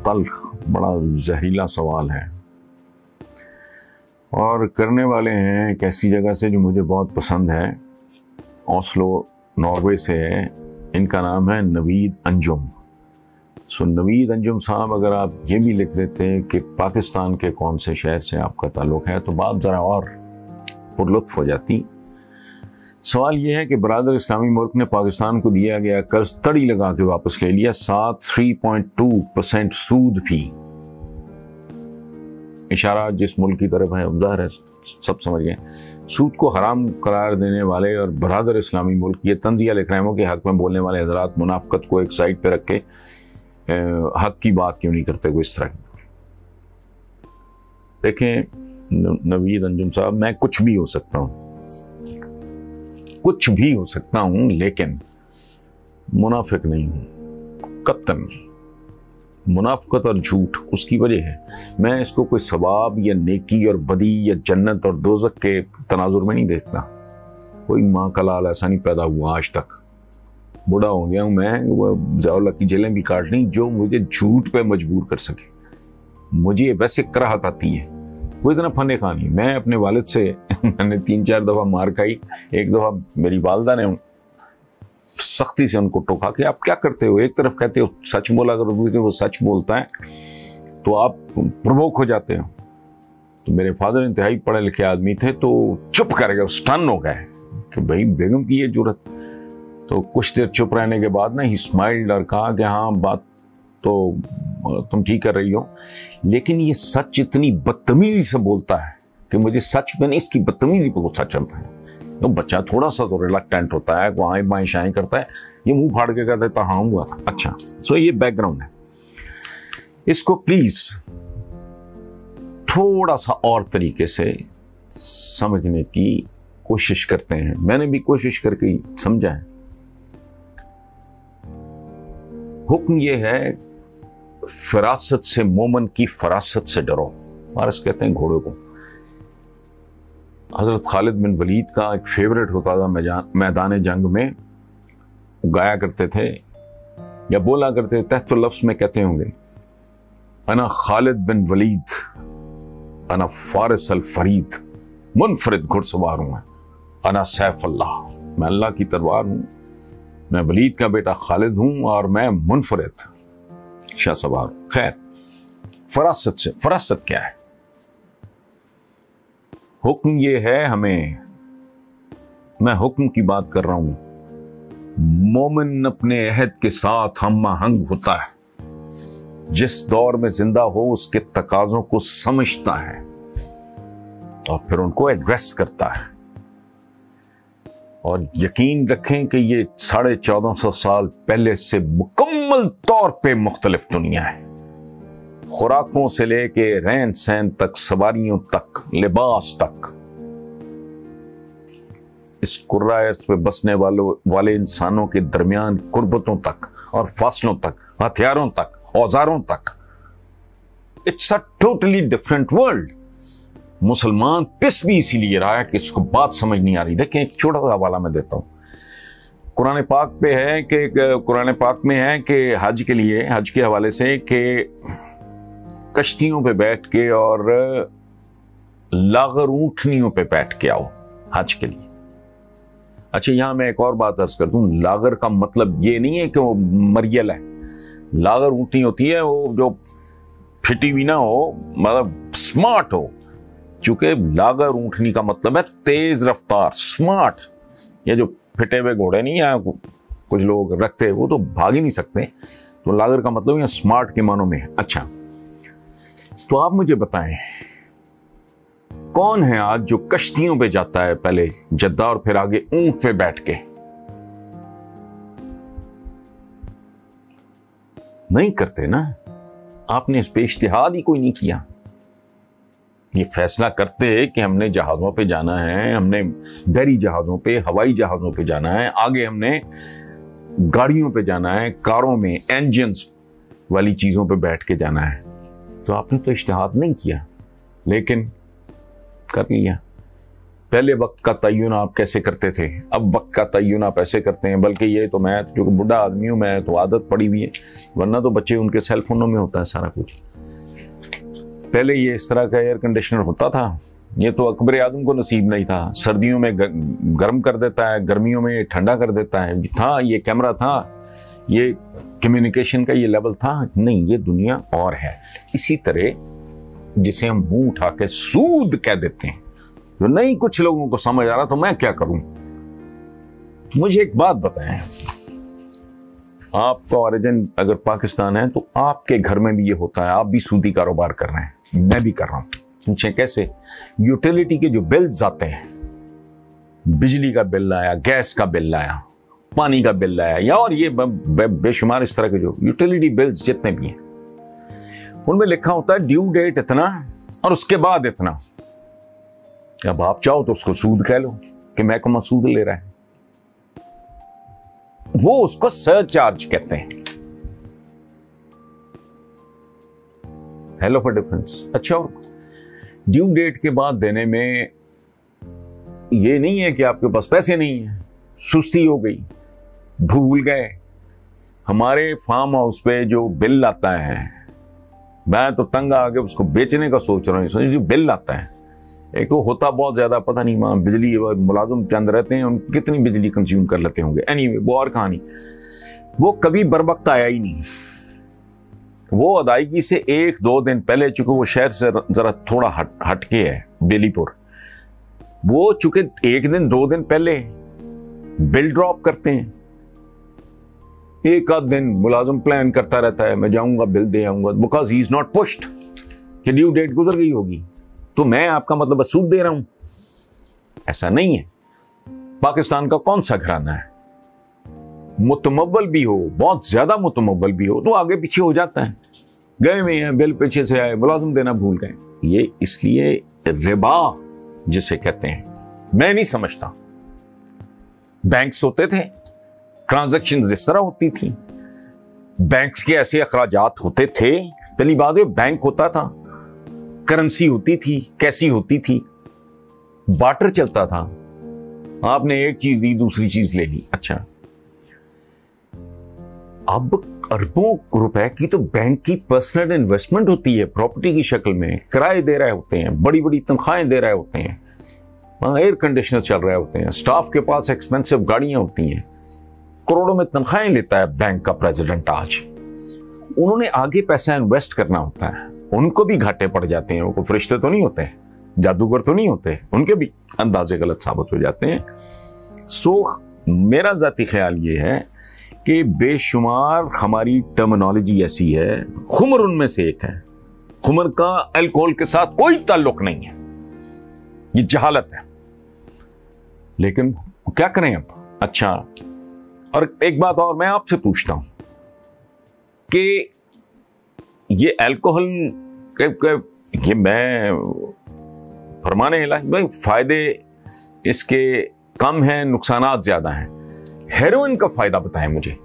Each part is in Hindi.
तल्ख, बड़ा जहरीला सवाल है और करने वाले हैं एक ऐसी जगह से जो मुझे बहुत पसंद है। ओस्लो नॉर्वे से है। इनका नाम है नवीद अंजुम। सो नवीद अंजुम साहब, अगर आप ये भी लिख देते कि पाकिस्तान के कौन से शहर से आपका ताल्लुक़ है तो बात ज़रा और पुरलुत्फ़ हो जाती। सवाल ये है कि बरादर इस्लामी मुल्क ने पाकिस्तान को दिया गया कर्ज तड़ी लगा के वापस ले लिया, साथ 3.2% सूद भी। इशारा जिस मुल्क की तरफ है ज़ाहिर है सब समझ गए। सूद को हराम करार देने वाले और बरादर इस्लामी मुल्क ये तंज़िया लिख रहे हैं के हक़ में बोलने वाले हज़रात मुनाफ़क़त को एक साइड पे रख के हक़ की बात क्यों नहीं करते कोई इस तरह की। देखें नवीद अंजुम साहब, मैं कुछ भी हो सकता हूँ, कुछ भी हो सकता हूं, लेकिन मुनाफिक नहीं हूं कत्तन। मुनाफिकत और झूठ उसकी वजह है मैं इसको कोई सवाब या नेकी और बदी या जन्नत और दोज़ख के तनाजुर में नहीं देखता। कोई माँ का लाल ऐसा नहीं पैदा हुआ आज तक। बूढ़ा हो गया हूं मैं, वो ज़ाउला की जेलें भी काट ली जो मुझे झूठ पे मजबूर कर सके। मुझे वैसे कराहत आती है, कोई इतना फन खानी। मैं अपने वालिद से मैंने 3-4 दफ़ा मार खाई। एक दफ़ा मेरी वालदा ने सख्ती से उनको टोका कि आप क्या करते हो, एक तरफ कहते हो सच बोला करो, दूसरी वो सच बोलता है तो आप प्रवोक हो जाते हो। तो मेरे फादर इंतहाई पढ़े लिखे आदमी थे तो चुप कर गए, स्टन हो गए कि भाई बेगम की ये जरूरत। तो कुछ देर चुप रहने के बाद ना ही स्माइल्ड और कहा कि हाँ बात तो तुम ठीक कर रही हो, लेकिन ये सच इतनी बदतमीजी से बोलता है कि मुझे सच में नहीं इसकी बदतमीजी पर गुस्सा चलता है। तो बच्चा थोड़ा सा तो रिलक्टेंट होता है, वो आएं बाएं शाएं करता है, ये मुंह फाड़ के कहता है तो हाँ हुआ। अच्छा, सो ये बैकग्राउंड है। इसको प्लीज थोड़ा सा और तरीके से समझने की कोशिश करते हैं। मैंने भी कोशिश करके समझा है। हुक्म ये है, फिरासत से मोमन की फरासत से डरो। फारस कहते हैं घोड़े को। हजरत खालिद बिन वलीद का एक फेवरेट होता था मैदान जंग में, गाया करते थे या बोला करते थे, तहत लफ्ज में कहते होंगे, अना खालिद बिन वलीद अना फारिस अल फरीद, मुनफरिद घुड़सवार हूं, अना सैफ अल्लाह, मैं अल्लाह की तलवार हूं, मैं वलीद का बेटा खालिद हूं और मैं मुनफरिद शाह सवार। खैर, फरासत से, फरासत क्या है? हुक्म ये है हमें, मैं हुक्म की बात कर रहा हूं। मोमिन अपने अहद के साथ हम आहंग होता है, जिस दौर में जिंदा हो उसके तकाजों को समझता है और फिर उनको एड्रेस करता है। और यकीन रखें कि ये 1450 साल पहले से मुकम्मल तौर पे मुख्तलिफ दुनिया है। खुराकों से लेके रहन सहन तक, सवारियों तक, लिबास तक, इस कुर्रा अर्ज़ पे बसने वाले इंसानों के दरमियान कुर्बतों तक और फासलों तक, हथियारों तक, औजारों तक। It's a totally different world. मुसलमान पिस भी इसीलिए रहा है कि इसको बात समझ नहीं आ रही। देखें, एक छोटा सा हवाला मैं देता हूं। कुरान पाक पे है कि, कुरान पाक में है कि हज के लिए, हज के हवाले से कि कश्तियों पे बैठ के और लागर ऊंटनियों पे बैठ के आओ हज के लिए। अच्छा, यहां मैं एक और बात अर्ज कर दूं, लागर का मतलब ये नहीं है कि वो मरियल है। लागर ऊंटनी होती है वो जो फिटी हुई ना हो, मतलब स्मार्ट हो। चूंकि लागर ऊंटनी का मतलब है तेज रफ्तार, स्मार्ट। ये जो फिटे हुए घोड़े नहीं है कुछ लोग रखते, वो तो भाग ही नहीं सकते। तो लागर का मतलब ये स्मार्ट के मानों में है। अच्छा, तो आप मुझे बताएं, कौन है आज जो कश्तियों पे जाता है पहले जद्दा और फिर आगे ऊंट पे बैठ के? नहीं करते ना। आपने इस पे इज्तिहाद ही कोई नहीं किया। ये फैसला करते कि हमने जहाजों पे जाना है, हमने बहरी जहाजों पे, हवाई जहाजों पे जाना है, आगे हमने गाड़ियों पे जाना है, कारों में इंजन्स वाली चीजों पे बैठ के जाना है। तो आपने तो इज्तिहाद नहीं किया, लेकिन कर लिया। पहले वक्त का तयन आप कैसे करते थे, अब वक्त का तयन आप ऐसे करते हैं। बल्कि ये तो मैं जो बुढ़ा आदमी हूँ, मैं तो आदत पड़ी हुई है, वरना तो बच्चे उनके सेल फोनों में होता है सारा कुछ। पहले ये इस तरह का एयर कंडीशनर होता था, ये तो अकबर आजम को नसीब नहीं था। सर्दियों में गर्म कर देता है, गर्मियों में ठंडा कर देता है। था ये कैमरा था, ये कम्युनिकेशन का ये लेवल था नहीं, ये दुनिया और है। इसी तरह जिसे हम मुंह उठा के सूद कह देते हैं, जो नहीं कुछ लोगों को समझ आ रहा, तो मैं क्या करूं। मुझे एक बात बताएं, आपका ओरिजिन अगर पाकिस्तान है तो आपके घर में भी ये होता है, आप भी सूदी कारोबार कर रहे हैं, मैं भी कर रहा हूं। पूछे कैसे? यूटिलिटी के जो बिल्स आते हैं, बिजली का बिल आया, गैस का बिल आया, पानी का बिल आया, या और ये बेशुमार इस तरह के जो यूटिलिटी बिल्स जितने भी हैं, उनमें लिखा होता है ड्यू डेट इतना और उसके बाद इतना। अब आप चाहो तो उसको सूद कह लो कि महकमा सूद ले रहा है, वो उसको सरचार्ज कहते हैं। Hello for difference. अच्छा, और ड्यू डेट के बाद देने में ये नहीं है कि आपके पास पैसे नहीं है, सुस्ती हो गई, भूल गए। हमारे फार्म हाउस पे जो बिल आता है, मैं तो तंग आके उसको बेचने का सोच रहा हूँ। जो बिल आता है, एक वो होता बहुत ज्यादा, पता नहीं वहां बिजली मुलाजिम चंद रहते हैं, उन कितनी बिजली कंज्यूम कर लेते होंगे। एनीवे, वो और कहानी। वो कभी बरवक्त आया ही नहीं। वो अदायगी से 1-2 दिन पहले, चूंकि वो शहर से जरा थोड़ा हटके है, बेलीपुर, वो चूंकि 1 दिन 2 दिन पहले बिल ड्रॉप करते हैं। एक आध दिन मुलाजिम प्लान करता रहता है, मैं जाऊंगा बिल दे आऊंगा, because he is not pushed कि ड्यू डेट गुजर गई होगी, तो मैं आपका मतलब सूद दे रहा हूं। ऐसा नहीं है। पाकिस्तान का कौन सा घराना है, मुतमव्वल भी हो, बहुत ज्यादा मुतमव्वल भी हो, तो आगे पीछे हो जाता है। गए हुए हैं, बिल पीछे से आए, मुलाजिम देना भूल गए। ये इसलिए रिबा जिसे कहते हैं, मैं नहीं समझता। बैंक्स होते थे, ट्रांजैक्शंस इस तरह होती थी, बैंक्स के ऐसे अखराजात होते थे। पहली बात है, बैंक होता था, करेंसी होती थी, कैसी होती थी, बार्टर चलता था। आपने एक चीज दी, दूसरी चीज ले ली। अच्छा, अब अरबों रुपए की तो बैंक की पर्सनल इन्वेस्टमेंट होती है, प्रॉपर्टी की शक्ल में। किराए दे रहे होते हैं, बड़ी बड़ी तनख्वाहें दे रहे होते हैं, वहां एयर कंडीशनर चल रहे होते हैं, स्टाफ के पास एक्सपेंसिव गाड़ियां होती हैं, करोड़ों में तनख्वाहें लेता है बैंक का प्रेसिडेंट आज। उन्होंने आगे पैसा इन्वेस्ट करना होता है, उनको भी घाटे पड़ जाते हैं। वो फरिश्ते तो नहीं होते हैं, जादूगर तो नहीं होते, उनके भी अंदाजे गलत साबित हो जाते हैं। सो मेरा जाती ख्याल ये है कि बेशुमार हमारी टर्मिनोलॉजी ऐसी है। खुमर उनमें से एक है। खुमर का अल्कोहल के साथ कोई ताल्लुक नहीं है, ये जहालत है। लेकिन क्या करें अब। अच्छा, और एक बात और मैं आपसे पूछता हूं कि ये अल्कोहल ये मैं फरमाने इलाही भाई, फायदे इसके कम हैं, नुकसानात ज्यादा हैं। हेरोइन का फायदा बताएं मुझे।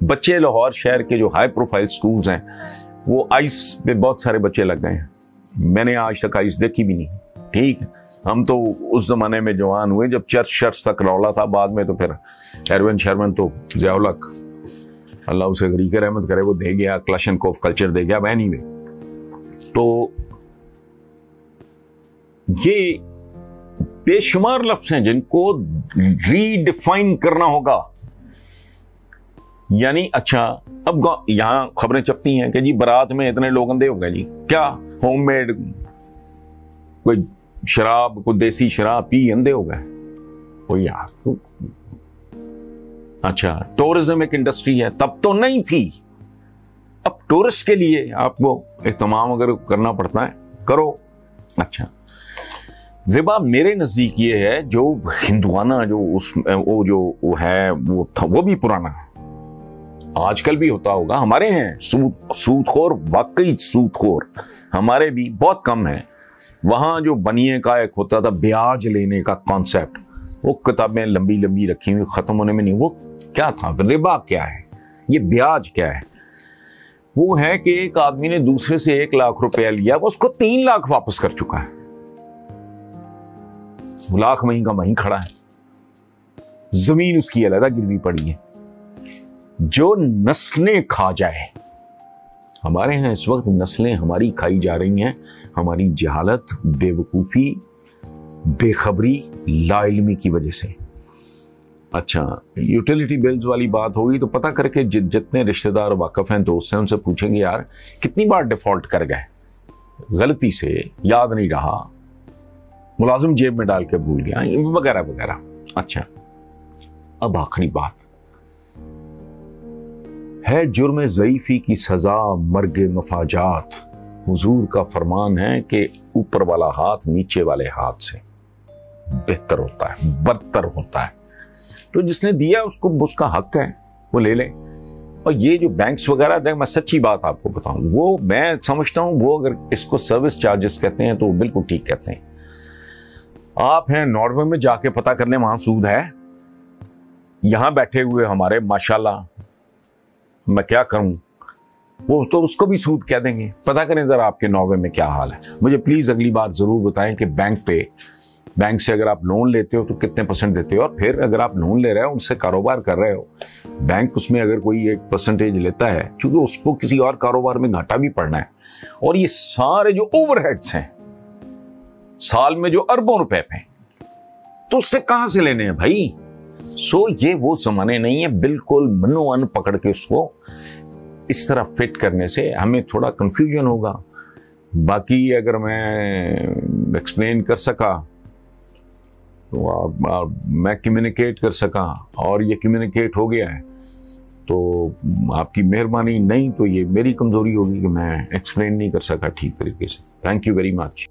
बच्चे लाहौर शहर के जो हाई प्रोफाइल स्कूल्स हैं, वो आइस पे बहुत सारे बच्चे लग गए हैं। मैंने आज तक आइस देखी भी नहीं। ठीक है, हम तो उस जमाने में जवान हुए जब चर्च शर्च तक रौला था, बाद में तो फिर हेरोइन शर्मन तो ज़ियाउल-हक, अल्लाह उसे गरीक रहमत करे, वो दे गया, क्लाशनकोफ कल्चर दे गया। एनीवे, तो ये बेशुमार लफ्ज़ हैं जिनको रीडिफाइन करना होगा। यानी अच्छा, अब यहां खबरें छपती हैं कि जी बारात में इतने लोग अंधे हो गए जी। क्या होममेड कोई शराब, कोई देसी शराब पी अंधे हो गए? ओ यार, अच्छा, टूरिज्म एक इंडस्ट्री है, तब तो नहीं थी। अब टूरिस्ट के लिए आपको इत्माम अगर करना पड़ता है, करो। अच्छा, रिबा मेरे नजदीक ये है जो हिंदुआना जो वो है, वो था, वो भी पुराना, आजकल भी होता होगा। हमारे हैं सूदखोर, वाकई सूदखोर हमारे भी बहुत कम है। वहां जो बनिए का एक होता था ब्याज लेने का कॉन्सेप्ट, वो किताबें लंबी लंबी रखी हुई, खत्म होने में नहीं। वो क्या था, रिबा क्या है, ये ब्याज क्या है? वो है कि एक आदमी ने दूसरे से 1 लाख रुपया लिया, वो उसको 3 लाख वापस कर चुका है। लाख वहीं का वहीं खड़ा है, जमीन उसकी अलग गिरवी पड़ी है। जो नस्लें खा जाए, हमारे यहाँ इस वक्त नस्लें हमारी खाई जा रही हैं, हमारी जहालत, बेवकूफ़ी, बेखबरी, लाइल्मी की वजह से। अच्छा, यूटिलिटी बिल्स वाली बात होगी तो पता करके जितने रिश्तेदार वाकफ़ हैं दोस्त हैं उनसे पूछेंगे यार कितनी बार डिफ़ॉल्ट कर गए, गलती से याद नहीं रहा, मुलाजिम जेब में डाल के भूल गया, वगैरह वगैरह। अच्छा, अब आखिरी बात है, जुर्म ज़ईफ़ी की सज़ा मर्ग मफाजात। हुजूर का फरमान है कि ऊपर वाला हाथ नीचे वाले हाथ से बेहतर होता है, बदतर होता है। तो जिसने दिया उसको उसका हक है, वो ले ले। और ये जो बैंक्स वगैरह, देख मैं सच्ची बात आपको बताऊं, वो मैं समझता हूं वो अगर इसको सर्विस चार्जेस कहते हैं तो वो बिल्कुल ठीक कहते हैं। आप हैं नॉर्वे में, जाके पता करने वहां सूद है। यहां बैठे हुए हमारे माशाल्लाह, मैं क्या करूं, वो तो उसको भी सूद कह देंगे। पता करें जरा आपके नॉर्वे में क्या हाल है। मुझे प्लीज अगली बार जरूर बताएं कि बैंक से अगर आप लोन लेते हो तो कितने % देते हो, और फिर अगर आप लोन ले रहे हो, उनसे कारोबार कर रहे हो, बैंक उसमें अगर कोई 1% लेता है, क्योंकि उसको किसी और कारोबार में घाटा भी पड़ना है, और ये सारे जो ओवरहेड्स हैं साल में जो अरबों रुपए पे, तो उससे कहां से लेने हैं भाई। सो ये वो जमाने नहीं है, बिल्कुल मनोअन पकड़ के उसको इस तरह फिट करने से हमें थोड़ा कंफ्यूजन होगा। बाकी अगर मैं एक्सप्लेन कर सका तो मैं कम्युनिकेट कर सका, और ये कम्युनिकेट हो गया है तो आपकी मेहरबानी, नहीं तो ये मेरी कमजोरी होगी कि मैं एक्सप्लेन नहीं कर सका ठीक तरीके से। Thank you very much.